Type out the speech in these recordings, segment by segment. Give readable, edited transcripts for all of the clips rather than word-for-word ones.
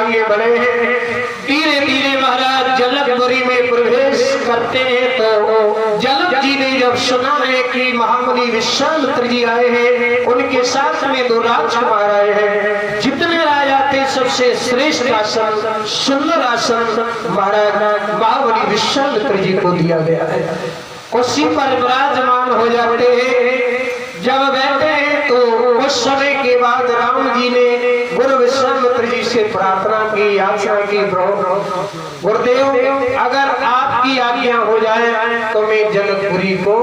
आगे बढ़े हैं। धीरे धीरे महाराज जनकपुरी में प्रवेश करते हैं तो जनक जी ने जब सुना है कि महामुनि विश्वामित्र जी आए हैं, उनके साथ में 2 राजकुमार आए हैं। जितने राजा थे सबसे श्रेष्ठ आसन, सुंदर आसन महाराज महामुनि विश्वामित्र जी को दिया गया है। कुर्सी पर विराजमान हो जाते हैं। जब बैठे हैं तो कुछ समय के बाद राम जी ने गुरु विश्वामित्र जी से प्रार्थना की, याचना की, गुरुदेव अगर आपकी आज्ञा हो जाए तो मैं जनकपुरी को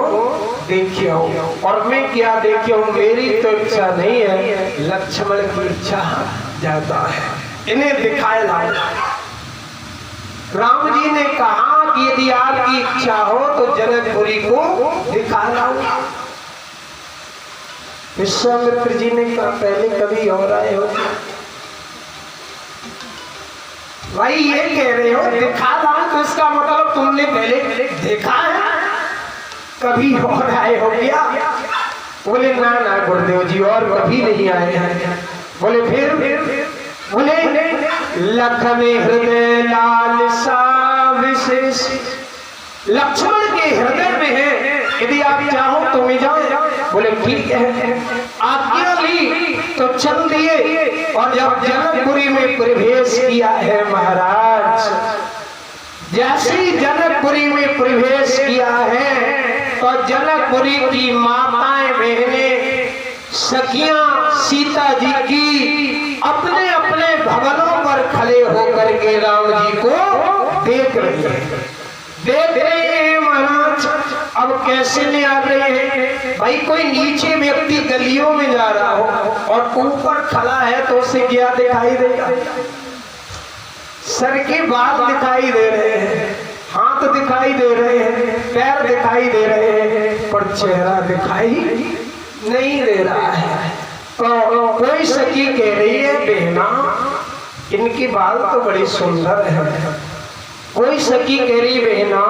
देख आऊं। और मैं क्या देख आऊं, मेरी तो इच्छा नहीं है, लक्ष्मण की इच्छा ज्यादा है, इन्हें दिखाए लाओ। राम जी ने कहा कि यदि आपकी इच्छा हो तो जनकपुरी को दिखा लाओ। विश्वामित्र जी ने कहा पहले कभी और आए हो भाई, ये कह रहे हो दिखा लाओ तो इसका मतलब तुमने पहले देखा है, कभी और आए हो क्या? बोले ना ना गुरुदेव जी और कभी नहीं आए हैं। बोले फिर? बोले लखन हृदय लालसा विशेष, लक्ष्मण के हृदय में है, यदि आप चाहो तो मैं जाऊं। बोले ठीक है, आज्ञा ली तो चल दिए। और जब जनकपुरी में प्रवेश किया है महाराज, जैसे ही जनकपुरी में प्रवेश किया है तो जनकपुरी की माताएं बहनें सखियां सीता जी की अपने अपने भवनों पर खड़े होकर के राम जी को देख रही है। देख रहे हैं महाराज, अब कैसे ले आ रहे हैं भाई? कोई नीचे व्यक्ति गलियों में जा रहा हो और ऊपर खड़ा है तो उसे क्या दिखाई देगा? सर के बाल दिखाई दे रहे हैं, हाथ दिखाई दे रहे हैं, पैर दिखाई दे रहे हैं, पर चेहरा दिखाई नहीं दे रहा है। तो कोई सखी कह रही है बहना इनके बाल तो बड़े सुंदर है। कोई सखी कह रही बहना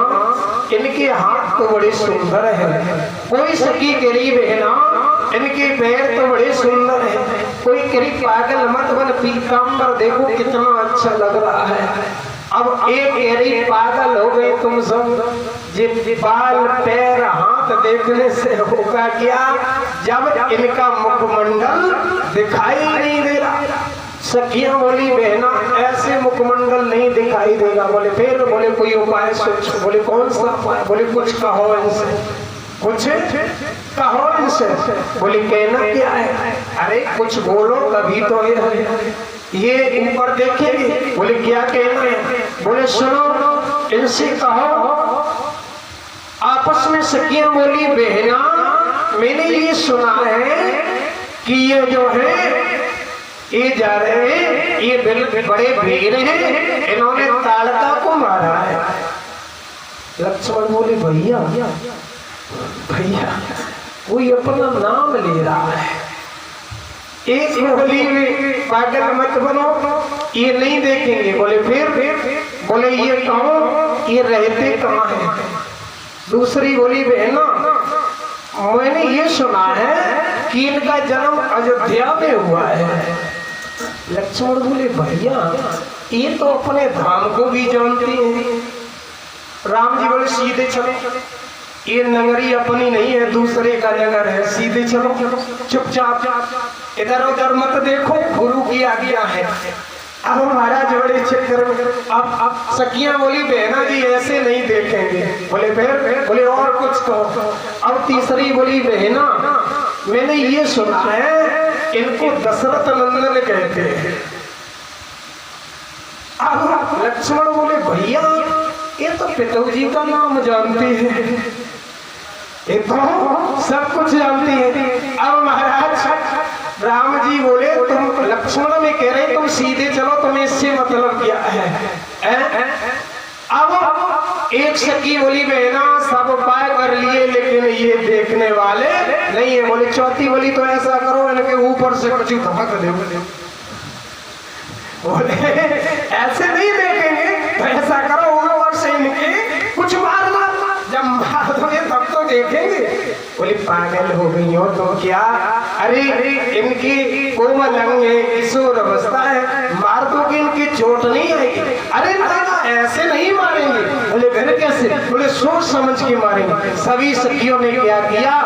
इनके हाथ तो बड़े सुंदर है। कोई सखी कह रही बहना इनके पैर तो बड़े सुंदर है। कोई कह रही पागल मत बन, पीताम्बर देखो कितना अच्छा लग रहा है। अब एक कह रही पागल हो गए तुम सब, जिन बाल पैर हाथ देखने से होगा क्या जब इनका मुखमंडल दिखाई नहीं दे रहा। सखियां बोली बहना ऐसे मुखमंडल नहीं दिखाई देगा। बोले फिर? बोले कोई उपाय सोचो। बोले कौन सा उपाय? बोले कुछ कहो इनसे, कुछ कहो इनसे। बोले कहना क्या है? अरे कुछ बोलो तभी तो ये ऊपर देखेंगे। बोले क्या कहना है? बोले सुनो इनसे कहो। आपस में सखियां बोली बहना मैंने ये सुना है कि ये जो है ये जा रहे हैं, ये बड़े वीर हैं, इन्होंने ताड़का को मारा है। लक्ष्मण बोले भैया भैया कोई अपना नाम ले रहा है। एक बोली पागल मत बनो, ये नहीं देखेंगे। बोले फिर? बोले ये कहो ये रहते कहाँ हैं? दूसरी बोली बहना मैंने ये सुना है कि इनका जन्म अयोध्या में हुआ है। लक्ष्मण बोले भैया ये तो अपने धाम को भी जानते हैं। राम जी बोले सीधे चलो, ये नगरी अपनी नहीं है, दूसरे का नगर है, सीधे चलो, चुपचाप इधर उधर मत देखो, गुरु की आज्ञा है। अब महाराज बड़े चक्कर में। अब सखियां बोली बहना जी ऐसे नहीं देखेंगे। बोले फिर? बोले और कुछ कहो। अब तीसरी बोली बहना मैंने ये सुना है इनको दशरथ नंदन कहते हैं। अब लक्ष्मण बोले भैया ये तो पिताजी का नाम जानते हैं, ये तो सब कुछ जानती है। अब महाराज राम जी बोले तुम लक्ष्मण में कह रहे तुम सीधे चलो, तुम्हें इससे मतलब क्या है? अब एक सखी बोली बहना सब उपाय कर लिए लेकिन ये देखने वाले नहीं है। बोले चौथी बोली तो ऐसा करो इनके ऊपर से कुछ धमक दे। बोले ऐसे नहीं देखेंगे तो ऐसा करो ऊपर से इनके कुछ मार, जब मार दोगे तब तो देखेंगे। बोले पागल हो गई हो तो क्या, अरे इनकी कोमल अंग है, किशोर अवस्था है, मार दोगे इनकी चोट नहीं आएगी। अरे दादा ऐसे नहीं मारेंगे। बोले फिर कैसे? बोले सोच समझ के मारेंगे। सभी सखियों ने क्या किया,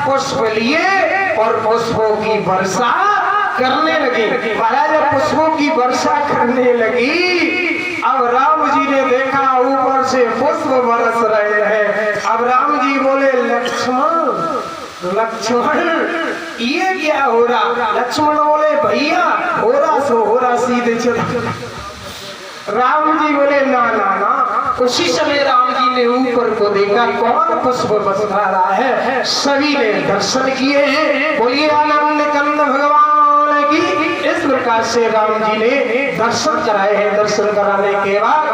पुष्प लिए और पुष्पों की वर्षा करने लगी। महाराज जब पुष्पों की वर्षा करने लगी, अब राम जी ने देखा ऊपर से पुष्प बरस रहे हैं। अब राम जी बोले लक्ष्मण लक्ष्मण ये क्या हो रहा? लक्ष्मण बोले भैया हो रहा सीधे चलो। राम जी बोले ना ना ना। उसी समय राम जी ने ऊपर को देखा, कौन पुष्प बरसा रहा है। सभी ने दर्शन किए। बोलिए आनंद कंद भगवान की। इस प्रकार से राम जी ने दर्शन कराए हैं। दर्शन कराने के बाद